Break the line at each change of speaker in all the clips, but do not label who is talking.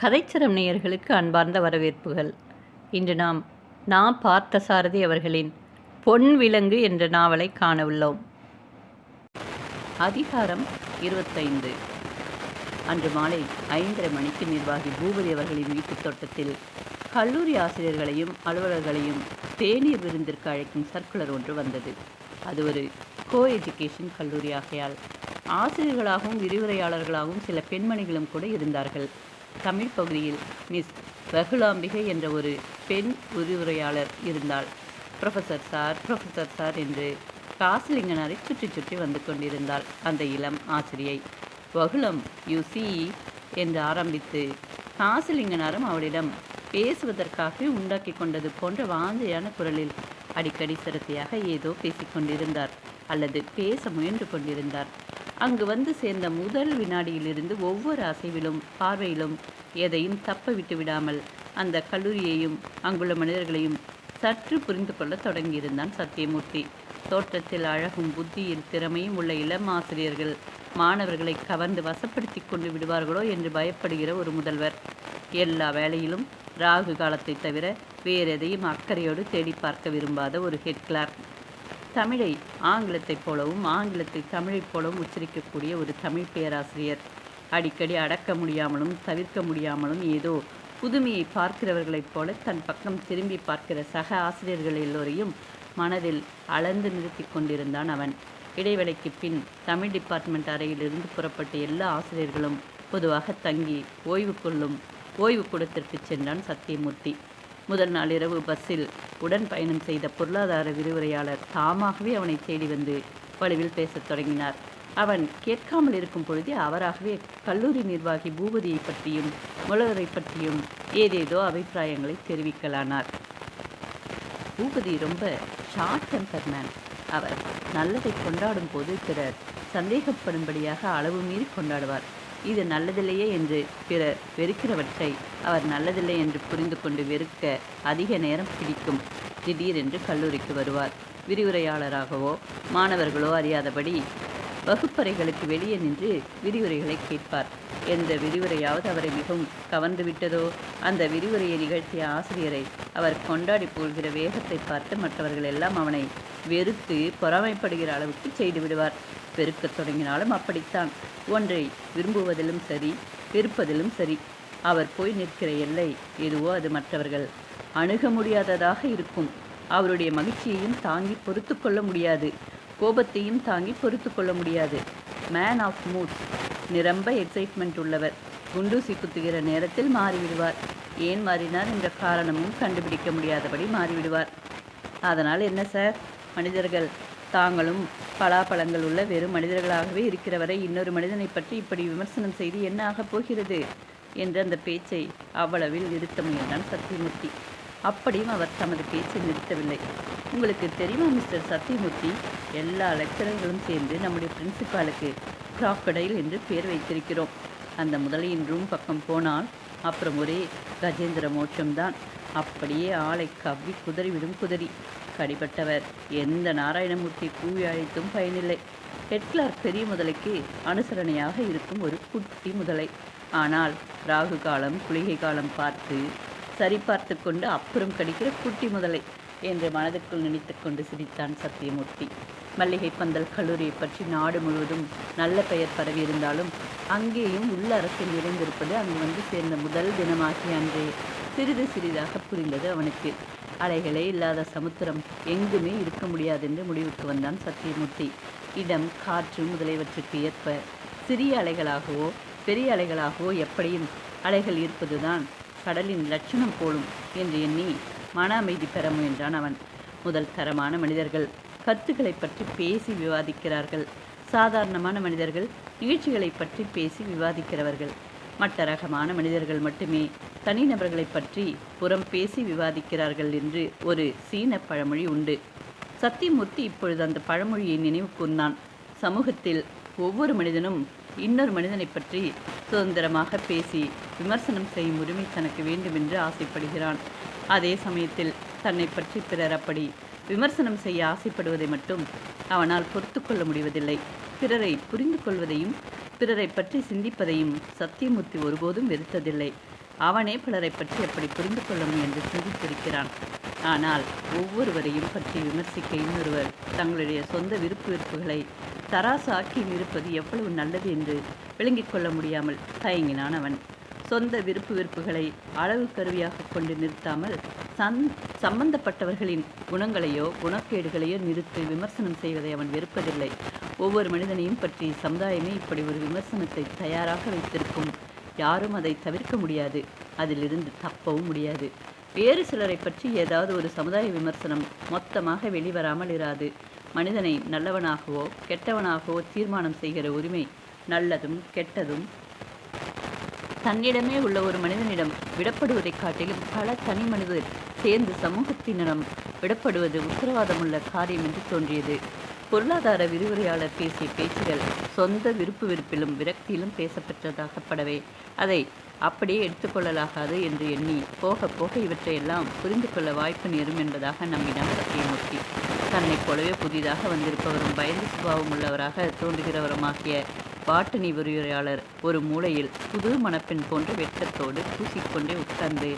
கதைச்சரம் நேயர்களுக்கு அன்பார்ந்த வரவேற்புகள். இன்று நாம் பார்த்தசாரதி அவர்களின் பொன் விலங்கு என்ற நாவலை காணவுள்ளோம். அதிகாரம் 25. அன்று மாலை 5:30 மணிக்கு நிர்வாகி பூபதி அவர்களின் வீட்டுத் தோட்டத்தில் கல்லூரி ஆசிரியர்களையும் அலுவலர்களையும் தேநீர் விருந்திற்கு அழைக்கும் சர்க்குலர் ஒன்று வந்தது. அது ஒரு கோ எஜுகேஷன் கல்லூரி ஆகையால் ஆசிரியர்களாகவும் விரிவுரையாளர்களாகவும் சில பெண்மணிகளும் கூட இருந்தார்கள். தமிழ் பகுதியில் மிஸ் வகுலாம்பிகை என்ற ஒரு பெண் விரிவுரையாளர் இருந்தாள். ப்ரொஃபஸர் சார் என்று காசிலிங்கனாரை சுற்றி சுற்றி வந்து கொண்டிருந்தாள் அந்த இளம் ஆசிரியை. வகுலம் யூசி என்று ஆரம்பித்து காசிலிங்கனாரும் அவளிடம் பேசுவதற்காக உண்டாக்கி கொண்டது போன்ற வாஞ்சையான குரலில் அடிக்கடி சிரத்தையாக ஏதோ பேசிக்கொண்டிருந்தார் அல்லது பேச முயன்று கொண்டிருந்தார். அங்கு வந்து சேர்ந்த முதல் வினாடியிலிருந்து ஒவ்வொரு அசைவிலும் பார்வையிலும் எதையும் தப்ப விட்டு விடாமல் அந்த கல்லூரியையும் அங்குள்ள மனிதர்களையும் சற்று புரிந்து கொள்ள தொடங்கியிருந்தான் சத்தியமூர்த்தி. தோற்றத்தில் அழகும் புத்தியில் திறமையும் உள்ள இளம் ஆசிரியர்கள் மாணவர்களை கவர்ந்து வசப்படுத்தி கொண்டு விடுவார்களோ என்று பயப்படுகிற ஒரு முதல்வர். எல்லா வேளையிலும் ராகு காலத்தை தவிர வேறெதையும் அக்கறையோடு தேடி பார்க்க விரும்பாத ஒரு ஹெட் கிளார்க். தமிழை ஆங்கிலத்தைப் போலவும் ஆங்கிலத்தை தமிழைப் போலவும் உச்சரிக்கக்கூடிய ஒரு தமிழ் பேராசிரியர். அடிக்கடி அடக்க முடியாமலும் தவிர்க்க முடியாமலும் ஏதோ புதுமையை பார்க்கிறவர்களைப் போல தன் பக்கம் திரும்பி பார்க்கிற சக ஆசிரியர்கள் எல்லோரையும் மனதில் அளந்து நிறுத்தி கொண்டிருந்தான் அவன். இடைவேளைக்கு பின் தமிழ் டிபார்ட்மெண்ட் அறையிலிருந்து புறப்பட்ட எல்லா ஆசிரியர்களும் பொதுவாக தங்கி ஓய்வு கூடத்திற்கு சென்றான் சத்தியமூர்த்தி. முதல் நாள் இரவு பஸ்ஸில் உடன் பயணம் செய்த பொருளாதார விரிவுரையாளர் தாமாகவே அவனை தேடி வந்து வலுவில் பேசத் தொடங்கினார். அவன் கேட்காமல் இருக்கும் பொழுதே அவராகவே கல்லூரி நிர்வாகி பூபதியை பற்றியும் முதல்வரை பற்றியும் ஏதேதோ அபிப்பிராயங்களை தெரிவிக்கலானார். பூபதி ரொம்ப ஷார்ட் டெம்பர் மேன். அவர் நல்லதை கொண்டாடும் போது பிறர் சந்தேகப்படும்படியாக அளவு மீறி கொண்டாடுவார். இது நல்லதில்லையே என்று பிறர் வெறுக்கிறவற்றை அவர் நல்லதில்லை என்று புரிந்து கொண்டு வெறுக்க அதிக நேரம் பிடிக்கும். திடீரென்று கல்லூரிக்கு வருவார். விரிவுரையாளராகவோ மாணவர்களோ அறியாதபடி வகுப்பறைகளுக்கு வெளியே நின்று விரிவுரைகளை கேட்பார். எந்த விரிவுரையாவது அவரை மிகவும் கவர்ந்து விட்டதோ அந்த விரிவுரையை நிகழ்த்திய ஆசிரியரை அவர் கொண்டாடி போகிற வேகத்தை பார்த்து மற்றவர்கள் எல்லாம் அவனை வெறுத்து பொறாமைப்படுகிற அளவுக்கு செய்து விடுவார். பெருக்கத் தொடங்கினாலும் அப்படித்தான். ஒன்றை விரும்புவதிலும் சரி வெறுப்பதிலும் சரி அவர் போய் நிற்கிற எல்லை எதுவோ அது மற்றவர்கள் அணுக முடியாததாக இருக்கும். அவருடைய மகிழ்ச்சியையும் தாங்கி பொறுத்து கொள்ள முடியாது, கோபத்தையும் தாங்கி பொறுத்து கொள்ள முடியாது. Man of mood. நிரம்ப எக்ஸைட்மெண்ட் உள்ளவர். குண்டூசி குத்துகிற நேரத்தில் மாறிவிடுவார். ஏன் மாறினார் என்ற காரணமும் கண்டுபிடிக்க முடியாதபடி மாறிவிடுவார். அதனால் என்ன சார், மனிதர்கள் தாங்களும் பலாப்பழங்கள் உள்ள வெறும் மனிதர்களாகவே இருக்கிறவரை இன்னொரு மனிதனை பற்றி இப்படி விமர்சனம் செய்து என்ன ஆகப் போகிறது என்று அந்த பேச்சை அவ்வளவில் நிறுத்த முயன்றான் சத்தியமூர்த்தி. அப்படியும் அவர் தமது பேச்சை நிறுத்தவில்லை. உங்களுக்கு தெரியுமா மிஸ்டர் சத்தியமூர்த்தி, எல்லா லெக்சரர்களும் சேர்ந்து நம்முடைய பிரின்சிபாலுக்கு கிராக்கடைல் என்று பேர் வைத்திருக்கிறோம். அந்த முதலையின் ரூம் பக்கம் போனால் அப்புறம் ஒரே கஜேந்திர மோட்சம்தான். அப்படியே ஆளை கவ்வி குதறிவிடும் குதிரி. கடிப்பட்டவர். எந்த நாராயணமூர்த்தி கூவி அழைத்தும் பயனில்லை. ஹெட் கிளார்க் பெரிய முதலைக்கு அனுசரணையாக இருக்கும் ஒரு குட்டி முதலை. ஆனால் ராகு காலம் குளிகை காலம் பார்த்து சரிபார்த்து கொண்டு அப்புறம் கடிக்கிற குட்டி முதலை என்று மனதிற்குள் நினைத்து கொண்டு சிரித்தான் சத்தியமூர்த்தி. மல்லிகை பந்தல் கல்லூரியை பற்றி நாடு முழுவதும் நல்ல பெயர் பரவியிருந்தாலும் அங்கேயும் உள்ள அரசியல் நிறைந்திருப்பது அங்கு வந்து சேர்ந்த முதல் தினமாகிய அன்றே சிறிது சிறிதாக புரிந்தது அவனுக்கு. அலைகளே இல்லாத சமுத்திரம் எங்குமே இருக்க முடியாதென்று முடிவுக்கு வந்தான் சத்தியமூர்த்தி. இடம், காற்று முதலியவற்றுக்கு ஏற்ப சிறிய அலைகளாகவோ பெரிய அலைகளாகவோ எப்படியும் அலைகள் இருப்பதுதான் கடலின் லட்சணம் போலும் என்று எண்ணி மன அமைதி பெற முயன்றான் அவன். முதல் தரமான மனிதர்கள் கருத்துக்களை பற்றி பேசி விவாதிக்கிறார்கள். சாதாரணமான மனிதர்கள் நிகழ்ச்சிகளை பற்றி பேசி விவாதிக்கிறவர்கள். மற்ற ரகமான மனிதர்கள் மட்டுமே தனிநபர்களை பற்றி புறம் பேசி விவாதிக்கிறார்கள் என்று ஒரு சீன பழமொழி உண்டு. சத்தியமூர்த்தி இப்பொழுது அந்த பழமொழியை நினைவு கூர்ந்தான். சமூகத்தில் ஒவ்வொரு மனிதனும் இன்னொரு மனிதனை பற்றி சுதந்திரமாக பேசி விமர்சனம் செய்யும் உரிமை தனக்கு வேண்டும் என்று ஆசைப்படுகிறான். அதே சமயத்தில் தன்னை பற்றி பிறர் அப்படி விமர்சனம் செய்ய ஆசைப்படுவதை மட்டும் அவனால் பொறுத்து கொள்ள முடிவதில்லை. பிறரை புரிந்து கொள்வதையும் பிறரை பற்றி சிந்திப்பதையும் சத்தியமூர்த்தி ஒருபோதும் வெறுத்ததில்லை. அவனே பலரை பற்றி எப்படி புரிந்து கொள்ளணும் என்று சிந்தித்திருக்கிறான். ஆனால் ஒவ்வொருவரையும் பற்றி விமர்சிக்க இன்னொருவர் தங்களுடைய சொந்த விருப்பு வெறுப்புகளை தராசு ஆக்கி நிற்பது எவ்வளவு நல்லது என்று விளங்கிக் கொள்ள முடியாமல் தயங்கினான் அவன். சொந்த விருப்பு வெறுப்புகளை அளவு கருவியாக கொண்டு நிறுத்தாமல் சம்பந்தப்பட்டவர்களின் குணங்களையோ குணக்கேடுகளையோ நிறுத்தி விமர்சனம் செய்வதை அவன் வெறுப்பதில்லை. ஒவ்வொரு மனிதனையும் பற்றி சமுதாயமே இப்படி ஒரு விமர்சனத்தை தயாராக வைத்திருக்கும். யாரும் அதை தவிர்க்க முடியாது, அதிலிருந்து தப்பவும் முடியாது. வேறு சிலரை பற்றி ஏதாவது ஒரு சமுதாய விமர்சனம் மொத்தமாக வெளிவராமல் இராது. மனிதனை நல்லவனாகவோ கெட்டவனாகவோ தீர்மானம் செய்கிற உரிமை நல்லதும் கெட்டதும் தன்னிடமே உள்ள ஒரு மனிதனிடம் விடப்படுவதைக் காட்டிலும் பல தனி மனிதர் சேர்ந்து சமூகத்தினரிடம் விடப்படுவது உத்தரவாதமுள்ள காரியம் என்று தோன்றியது. பொருளாதார விரிவுரையாளர் பேசிய பேச்சுகள் சொந்த விருப்பு வெறுப்பிலும் விரக்தியிலும் பேசப்பெற்றதாகப்படவே அதை அப்படியே எடுத்துக்கொள்ளலாகாது என்று எண்ணி போக போக இவற்றையெல்லாம் புரிந்து கொள்ள வாய்ப்பு நேரும் என்பதாக நம்பினார் சத்தியமூர்த்தி. தன்னைப் போலவே புதிதாக வந்திருப்பவரும் பயந்து சுபாவம் உள்ளவராக தோன்றுகிறவருமாகிய பாட்டனி விரிவுரையாளர் ஒரு மூலையில் புது மணப்பெண் போன்ற வெட்கத்தோடு பூசிக்கொண்டே உட்கார்ந்து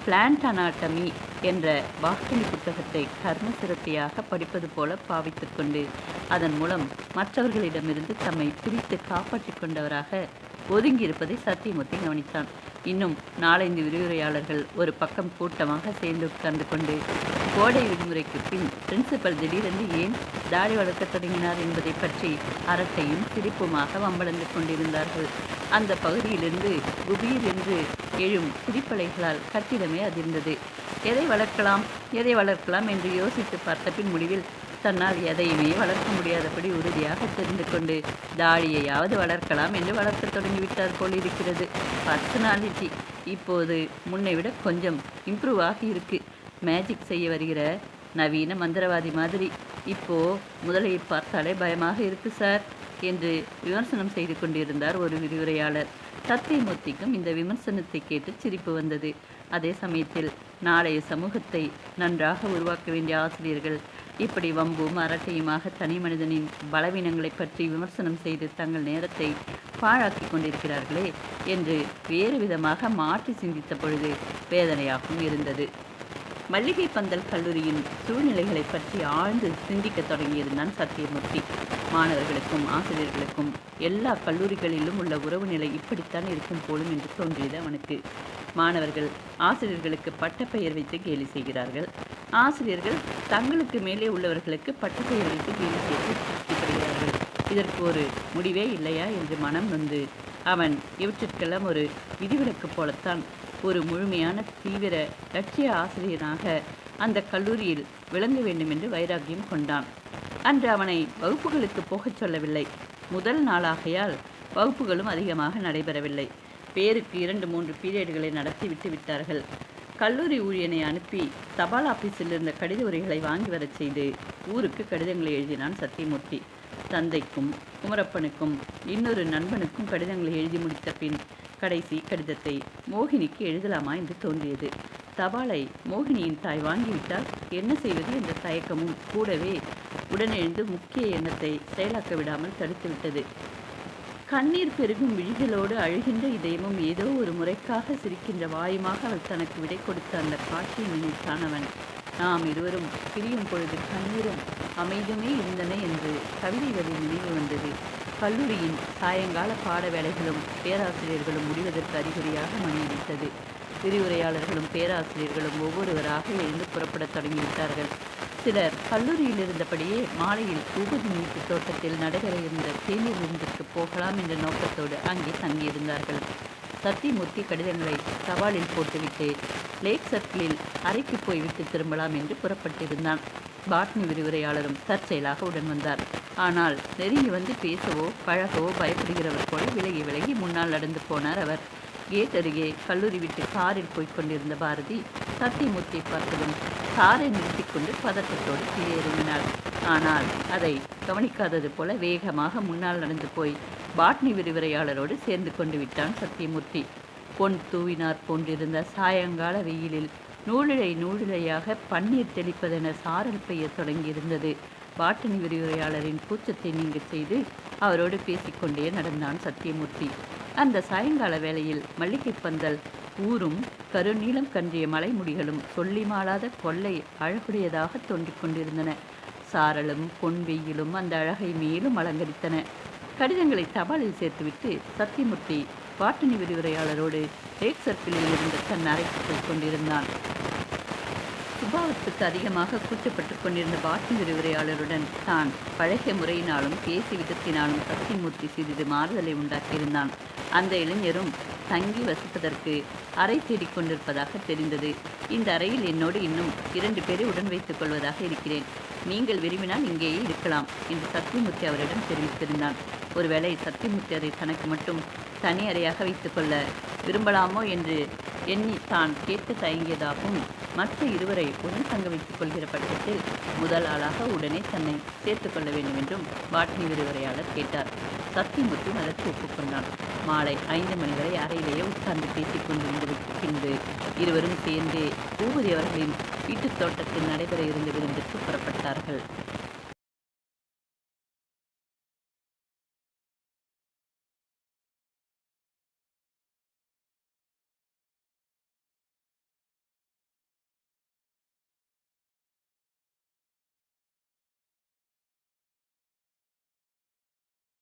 பிளான்ட் அனாட்டமி என்ற பாட்டனி புத்தகத்தை கர்ம சிரத்தையாக படிப்பது போல பாவித்து கொண்டு அதன் மூலம் மற்றவர்களிடமிருந்து தம்மை பிரித்து காப்பாற்றிக் கொண்டவராக ஒதுங்கியிருப்பதை சத்தியமூர்த்தி கவனித்தான். இன்னும் 4-5 விரிவுரையாளர்கள் ஒரு பக்கம் கூட்டமாக சேர்ந்து உட்கார்ந்து கொண்டு கோடை விடுமுறைக்கு பின் பிரின்சிபல் திடீரென்று ஏன் தாடி வளர்க்க தொடங்கினார் என்பதை பற்றி அரட்டையும் சிரிப்புமாக வம்பளந்து கொண்டிருந்தார்கள். அந்த பகுதியிலிருந்து குபீர் என்று எழும் சிரிப்பலைகளால் கட்டிடமே அதிர்ந்தது. எதை வளர்க்கலாம் என்று யோசித்து பார்த்த பின் முடிவில் தன்னால் எதையுமே வளர்க்க முடியாதபடி உறுதியாக தெரிந்து கொண்டு தாடியையாவது வளர்க்கலாம் என்று வளர்க்க தொடங்கிவிட்டார் போலிருக்கிறது. பர்சனாலிட்டி இப்போது முன்னை விட கொஞ்சம் இம்ப்ரூவ் ஆகி இருக்கு. மேஜிக் செய்ய வருகிற நவீன மந்திரவாதி மாதிரி. இப்போ முதலையை பார்த்தாலே பயமாக இருக்கு சார் என்று விமர்சனம் செய்து கொண்டிருந்தார் ஒரு விரிவுரையாளர். சத்தியமூர்த்திக்கும் இந்த விமர்சனத்தை கேட்டு சிரிப்பு வந்தது. அதே சமயத்தில் நாளைய சமூகத்தை நன்றாக உருவாக்க வேண்டிய ஆசிரியர்கள் இப்படி வம்பும் அரட்டையுமாக தனி மனிதனின் பலவீனங்களை பற்றி விமர்சனம் செய்து தங்கள் நேரத்தை பாழாக்கி கொண்டிருக்கிறார்களே என்று வேறு விதமாக மாற்றி சிந்தித்த பொழுது வேதனையாகவும் இருந்தது. மல்லிகை பந்தல் கல்லூரியின் சூழ்நிலைகளை பற்றி ஆழ்ந்து சிந்திக்க தொடங்கியிருந்தான் சத்தியமூர்த்தி. மாணவர்களுக்கும் ஆசிரியர்களுக்கும் எல்லா கல்லூரிகளிலும் உள்ள உறவு நிலை இப்படித்தான் இருக்கும் போலும் என்று தோன்றியது அவனுக்கு. மாணவர்கள் ஆசிரியர்களுக்கு பட்டப்பெயர் வைத்து கேலி செய்கிறார்கள். ஆசிரியர்கள் தங்களுக்கு மேலே உள்ளவர்களுக்கு பட்டப்பெயர் வைத்து கேலி செய்து திருப்திப்படுகிறார்கள். இதற்கு ஒரு முடிவே இல்லையா என்று மனம் வந்து அவன் இவற்றிற்கெல்லாம் ஒரு விதிவிலக்கு போலத்தான் ஒரு முழுமையான தீவிர லட்சிய ஆசிரியனாக அந்த கல்லூரியில் விளங்க வேண்டும் என்று வைராக்கியம் கொண்டான். அன்று அவனை வகுப்புகளுக்கு போகச் சொல்லவில்லை. முதல் நாளாகையால் வகுப்புகளும் அதிகமாக நடைபெறவில்லை. பேருக்கு 2-3 பீரியடுகளை நடத்தி விட்டு விட்டார்கள். கல்லூரி ஊழியனை அனுப்பி தபால் ஆபீஸில் இருந்த கடித உரைகளை வாங்கி வரச் செய்து ஊருக்கு கடிதங்களை எழுதினான் சத்தியமூர்த்தி. தந்தைக்கும் குமரப்பனுக்கும் இன்னொரு நண்பனுக்கும் கடிதங்களை எழுதி முடித்த பின் கடைசி கடிதத்தை மோகினிக்கு எழுதலாமா என்று தோன்றியது. தபாலை மோகினியின் தாய் வாங்கிவிட்டால் என்ன செய்வது என்ற தயக்கமும் கூடவே உடனெழுந்து முக்கிய எண்ணத்தை செயலாக்க விடாமல் தடுத்துவிட்டது. கண்ணீர் பெருகும் விழிகளோடு அழுகின்ற இதயமும் ஏதோ ஒரு முறைக்காக சிரிக்கின்ற வாயுமாக அவள் தனக்கு விடை கொடுத்த அந்த காட்சியை நினைத்தான் அவன். நாம் இருவரும் பிரியும் பொழுது கண்ணீரும் அமைதியுமே இருந்தன என்று கவிதை வரி நினைவு வந்தது. கல்லூரியின் சாயங்கால பாட வேலைகளும் பேராசிரியர்களும் முடிவதற்கு அறிகுறியாக மணியடித்தது. விரிவுரையாளர்களும் பேராசிரியர்களும் ஒவ்வொருவராக எழுந்து புறப்படத் தொடங்கிவிட்டார்கள். சிலர் கல்லூரியில் இருந்தபடியே மாலையில் பூபதி நீட்டு தோட்டத்தில் நடைபெற இருந்த தேநீர் விருந்துக்கு போகலாம் என்ற நோக்கத்தோடு அங்கே தங்கியிருந்தார்கள். சத்தியமூர்த்தி கடிதங்களை தபாலில் போட்டுவிட்டு லேக் சர்க்கிளில் அறைக்கு போய்விட்டு திரும்பலாம் என்று புறப்பட்டிருந்தான். பாட்னி விரிவுரையாளரும் தற்செயலாக உடன் வந்தார். ஆனால் நெருங்கி வந்து பேசவோ பழகவோ பயப்படுகிறவர் போல விலகி விலகி முன்னால் நடந்து போனார் அவர். கேட் அருகே கல்லூரி விட்டு காரில் போய்கொண்டிருந்த பாரதி சத்தியமூர்த்தியை பார்த்ததும் காரை நிறுத்திக்கொண்டு பதட்டத்தோடு கீழே இறங்கினாள். ஆனால் அதை கவனிக்காதது போல வேகமாக முன்னால் நடந்து போய் பாட்னி விரிவுரையாளரோடு சேர்ந்து கொண்டு விட்டான் சத்தியமூர்த்தி. பொன் தூவினார் போன்றிருந்த சாயங்கால வெயிலில் நூலிழையாக பன்னீர் தெளிப்பதென சாரல் பெய்ய தொடங்கியிருந்தது. பாட்டனி விரிவுரையாளரின் கூச்சத்தை நீங்க செய்து அவரோடு பேசிக்கொண்டே நடந்தான் சத்தியமூர்த்தி. அந்த சாயங்கால வேளையில் மல்லிகை பந்தல் ஊரும் கருநீலம் கன்றிய மலைமுடிகளும் சொல்லி மாளாத கொள்ளை அழகுடையதாக தோன்றிக் கொண்டிருந்தன. சாரலும் பொன் வெயிலும் அந்த அழகை மேலும் அலங்கரித்தன. கடிதங்களை தபாலில் சேர்த்துவிட்டு சத்தியமூர்த்தி பாட்டணி விரிவுரையாளரோடு லேக் சர்க்கிளில் இருந்த தன் அறைக்கு போய் கொண்டிருந்தான். சுபாவத்துக்கு அதிகமாக கூச்சப்பட்டு கொண்டிருந்த பாட்டணி விரிவுரையாளருடன் தான் பழகிய முறையினாலும் பேசி விதத்தினாலும் சத்தியமூர்த்தி சிறிது மாறுதலை உண்டாக்கியிருந்தான். அந்த இளைஞரும் தங்கி வசிப்பதற்கு அறை தேடிக் கொண்டிருப்பதாக தெரிந்தது. இந்த அறையில் என்னோடு இன்னும் 2 பேரை உடன் வைத்துக் கொள்வதாக இருக்கிறேன். நீங்கள் விரும்பினால் இங்கேயே இருக்கலாம் என்று சத்தியமூர்த்தி அவரிடம் தெரிவித்திருந்தான். ஒருவேளை சத்தியமூர்த்தி அதை தனக்கு மட்டும் தனி அறையாக வைத்துக் கொள்ள விரும்பலாமோ என்று எண்ணி தான் கேட்க தயங்கியதாகவும், மற்ற 2வரை உடன் தங்க வைத்துக் கொள்கிற பட்சத்தில் முதல் ஆளாக உடனே தன்னை சேர்த்துக் கொள்ள வேண்டும் என்றும் பாட்டணி விரிவுரையாளர் கேட்டார். சத்தியமூர்த்தி அதற்கு ஒப்புக்கொண்டான். மாலை 5 மணி வரை அறையிலேயே உட்கார்ந்து பேசிக் கொண்டிருந்து பின்பு இருவரும் சேர்ந்து பூபதி அவர்களின் வீட்டுத் தோட்டத்தில் நடைபெற இருந்த விருந்துக்கு புறப்பட்டார்கள்.